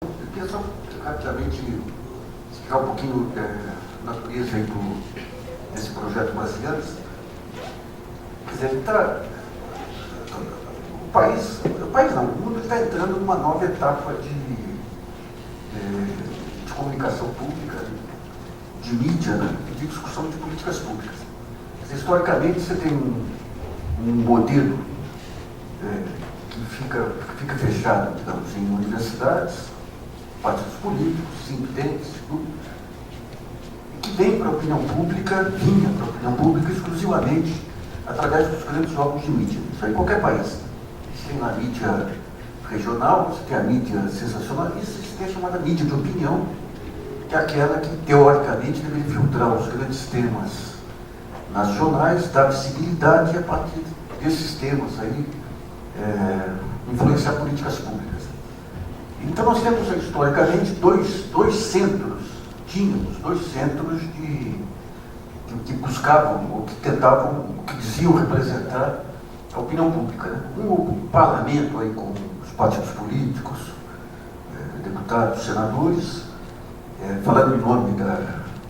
Eu queria só rapidamente explicar um pouquinho a natureza desse projeto Brasilianos. Quer dizer, o mundo está entrando numa nova etapa de comunicação pública, de mídia, né, de discussão de políticas públicas. Dizer, historicamente, você tem um modelo que fica fechado, digamos, em universidades, partidos políticos, think tanks, tudo, e que vinha para a opinião pública exclusivamente através dos grandes órgãos de mídia. Isso aí em qualquer país. Você tem a mídia regional, você tem a mídia sensacionalista, você tem a chamada mídia de opinião, que é aquela que, teoricamente, deveria filtrar os grandes temas nacionais, dar visibilidade e, a partir desses temas aí, influenciar políticas públicas. Então, nós temos, historicamente, dois centros que buscavam, ou que tentavam, que diziam representar a opinião pública. Né? O parlamento, aí, com os partidos políticos, deputados, senadores, falando em nome da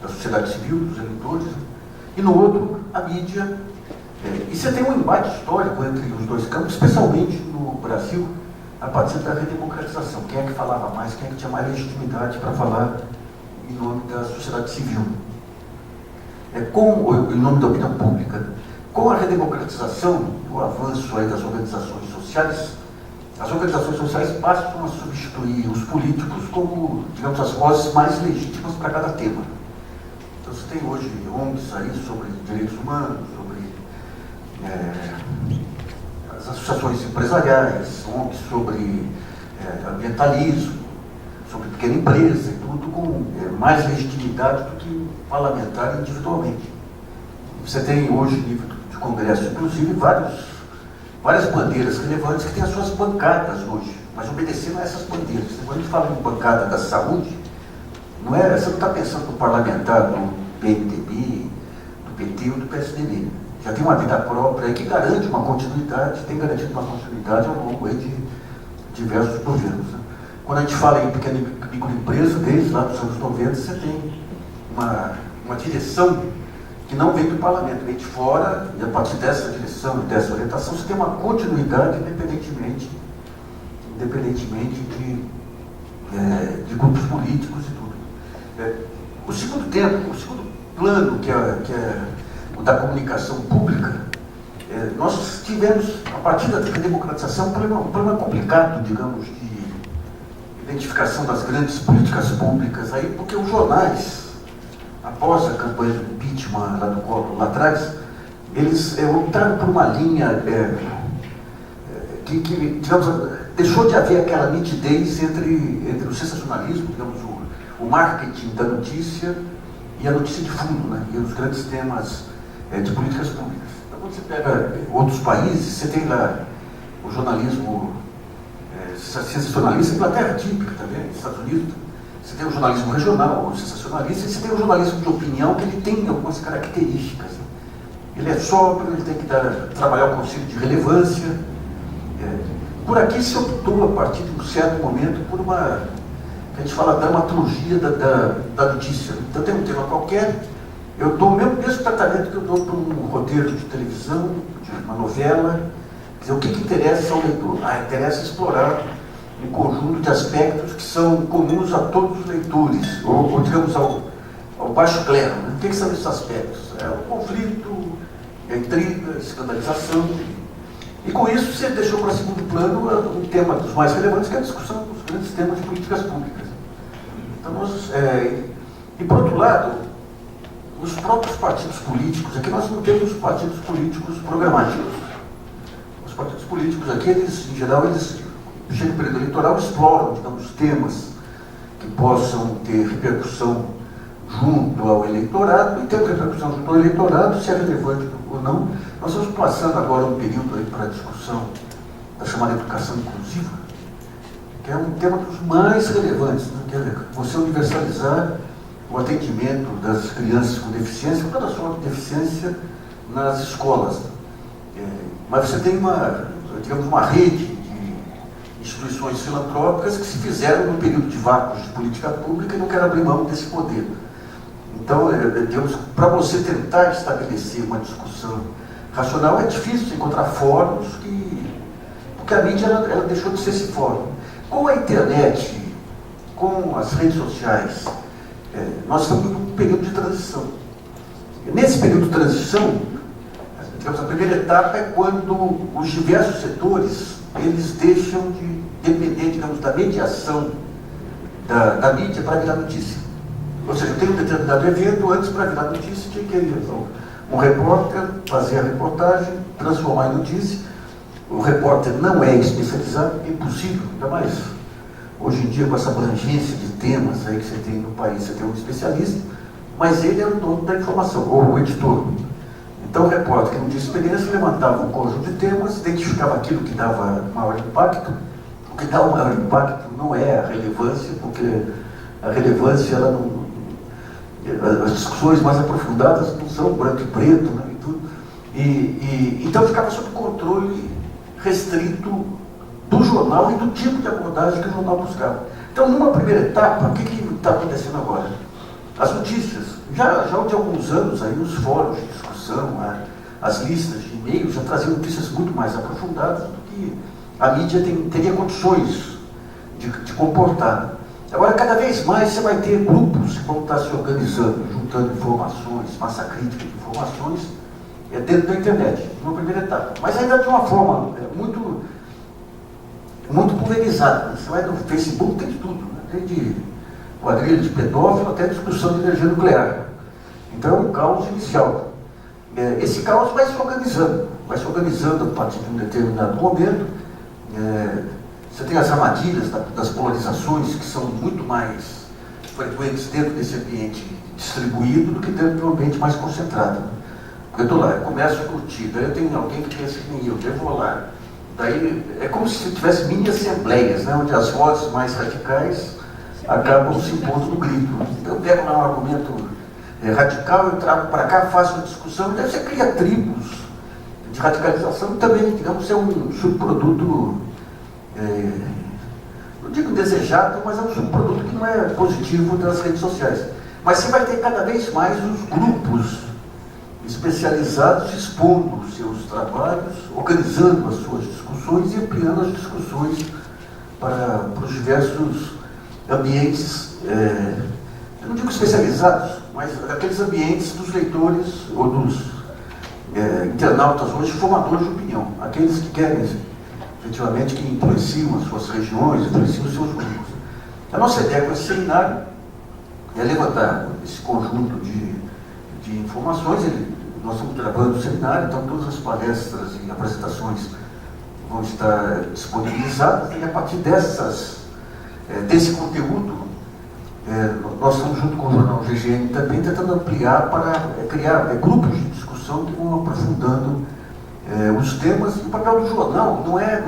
sociedade civil, dos eleitores, e no outro, a mídia. E você tem um embate histórico entre os dois campos, especialmente no Brasil, a partir da redemocratização. Quem é que falava mais, quem é que tinha mais legitimidade para falar em nome da sociedade civil, em nome da opinião pública. Com a redemocratização, o avanço aí das organizações sociais, as organizações sociais passam a substituir os políticos como, digamos, as vozes mais legítimas para cada tema. Então, você tem hoje ONGs aí sobre direitos humanos, sobre as associações empresariais, ONGs sobre ambientalismo, sobre pequena empresa, e tudo com mais legitimidade do que o parlamentar individualmente. Você tem hoje, no nível de Congresso, inclusive, várias bandeiras relevantes que têm as suas bancadas hoje, mas obedecendo a essas bandeiras. Quando a gente fala em bancada da saúde, você não está pensando no parlamentar do PMDB, do PT ou do PSDB. Já tem uma vida própria que garante uma continuidade, tem garantido uma continuidade ao longo aí de diversos governos. Né? Quando a gente fala em pequena e microempresa, desde lá dos anos 90, você tem uma direção que não vem do parlamento, vem de fora, e a partir dessa direção e dessa orientação, você tem uma continuidade independentemente de grupos políticos e tudo. O segundo plano, que é o da comunicação pública, nós tivemos, a partir da democratização, um problema complicado, digamos, de identificação das grandes políticas públicas, aí, porque os jornais, após a campanha do impeachment lá do Collor, lá atrás, eles optaram por uma linha que, digamos, deixou de haver aquela nitidez entre o sensacionalismo, digamos, o marketing da notícia e a notícia de fundo, né, e os grandes temas de políticas públicas. Então, quando você pega outros países, você tem lá o jornalismo sensacionalista, Inglaterra típica também, Estados Unidos. Você tem o jornalismo regional, o sensacionalista, e você tem o jornalismo de opinião, que ele tem algumas características. Né? Ele é sóbrio, ele tem que trabalhar o conceito de relevância. Por aqui se optou, a partir de um certo momento, por uma, que a gente fala, dramaturgia da notícia. Então tem um tema qualquer, eu dou o mesmo tratamento que eu dou para um roteiro de televisão, de uma novela. Quer dizer, o que interessa ao leitor? Interessa explorar um conjunto de aspectos que são comuns a todos os leitores, ou digamos, ao baixo clero. Né? O que são esses aspectos? O conflito, a intriga, a escandalização. E com isso você deixou para segundo plano um tema dos mais relevantes, que é a discussão dos grandes temas de políticas públicas. Então, e por outro lado, os próprios partidos políticos, aqui nós não temos partidos políticos programáticos. Os partidos políticos aqui, em geral, chega o período eleitoral, exploram, digamos, temas que possam ter repercussão junto ao eleitorado, e tendo repercussão junto ao eleitorado, se é relevante ou não. Nós estamos passando agora um período aí para a discussão da chamada educação inclusiva, que é um tema dos mais relevantes, né? Que é você universalizar o atendimento das crianças com deficiência, com toda a sua deficiência, nas escolas. Mas você tem uma rede de instituições filantrópicas que se fizeram no período de vácuos de política pública e não querem abrir mão desse poder. Então, para você tentar estabelecer uma discussão racional, é difícil encontrar fóruns porque a mídia ela deixou de ser esse fórum. Com a internet, com as redes sociais, nós estamos num período de transição. Nesse período de transição, digamos, a primeira etapa é quando os diversos setores eles deixam de depender, digamos, da mediação da mídia para virar notícia. Ou seja, tem um determinado evento, antes para virar notícia tinha que ir um repórter fazer a reportagem, transformar em notícia. O repórter não é especializado, é impossível, ainda mais hoje em dia com essa abrangência de temas aí que você tem no país, você tem um especialista, mas ele é o dono da informação, ou o editor. Então o repórter que não tinha experiência levantava um conjunto de temas, identificava aquilo que dava maior impacto. O que dá o maior impacto não é a relevância, porque a relevância ela não, as discussões mais aprofundadas não são branco e preto, né, e tudo. Então ficava sob controle restrito do jornal e do tipo de abordagem que o jornal buscava. Então, numa primeira etapa, o que está acontecendo agora? As notícias, já de alguns anos, aí, os fóruns de discussão, as listas de e-mails já traziam notícias muito mais aprofundadas do que a mídia teria condições de comportar. Agora, cada vez mais você vai ter grupos que vão estar se organizando, juntando informações, massa crítica de informações, dentro da internet, numa primeira etapa. Mas ainda de uma forma muito pulverizada. Você vai no Facebook, tem de tudo, né? Desde quadrilha de pedófilo até discussão de energia nuclear. Então é um caos inicial. Esse caos vai se organizando a partir de um determinado momento. Você tem as armadilhas das polarizações que são muito mais frequentes dentro desse ambiente distribuído do que dentro de um ambiente mais concentrado. Porque eu estou lá, eu começo a curtir, daí eu tenho alguém que pensa que nem eu vou lá. Daí é como se tivesse mini assembleias, né, onde as vozes mais radicais acabam se impondo no grito. Então eu pego lá um argumento radical, eu trago para cá, faço uma discussão, e daí você cria tribos de radicalização que também, digamos, é um subproduto, não digo desejado, mas é um subproduto que não é positivo das redes sociais. Mas você vai ter cada vez mais os grupos especializados expondo os seus trabalhos, organizando as suas discussões e ampliando as discussões para os diversos ambientes, eu não digo especializados, mas aqueles ambientes dos leitores ou dos internautas hoje, formadores de opinião, aqueles que querem, efetivamente, que influenciam as suas regiões, influenciam os seus grupos. A nossa ideia com esse seminário é levantar esse conjunto de informações. Nós estamos gravando o seminário, então todas as palestras e apresentações vão estar disponibilizadas, e a partir desse conteúdo, nós estamos junto com o jornal GGN também tentando ampliar para criar grupos de discussão que vão aprofundando os temas. O papel do jornal não é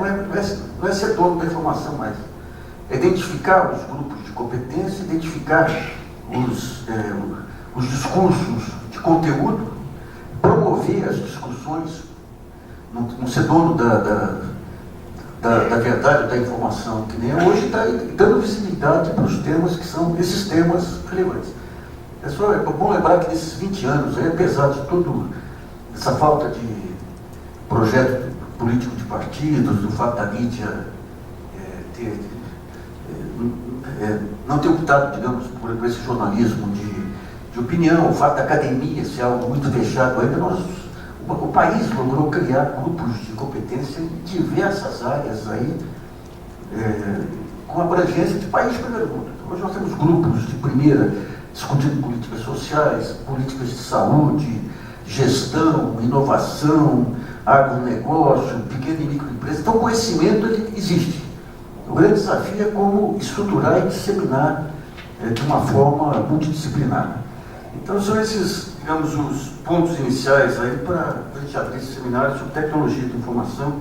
ser dono da informação mais, é identificar os grupos de competência, identificar os discursos de conteúdo, promover as discussões, não ser dono da verdade, da informação, que nem hoje está dando visibilidade para os temas que são esses temas relevantes. É bom lembrar que nesses 20 anos, apesar de toda essa falta de projeto político de partidos, do fato da mídia não ter optado, digamos, por esse jornalismo de opinião, o fato da academia ser algo muito fechado, ainda o país logrou criar grupos de competência em diversas áreas aí, com abrangência de país de primeiro mundo. Hoje nós temos grupos de primeira discutindo políticas sociais, políticas de saúde, gestão, inovação, agronegócio, pequena e microempresa. Então o conhecimento ele existe. O grande desafio é como estruturar e disseminar de uma forma multidisciplinar. Então são esses, digamos, os pontos iniciais aí para a gente abrir esse seminário sobre tecnologia de informação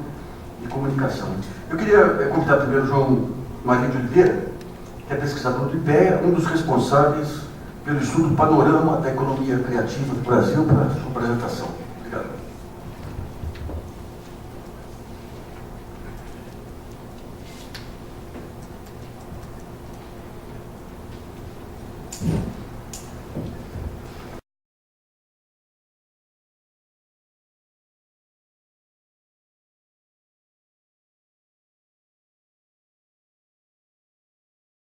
e comunicação. Eu queria convidar primeiro o João Marinho de Oliveira, que é pesquisador do IPEA, um dos responsáveis pelo estudo Panorama da Economia Criativa do Brasil, para a sua apresentação.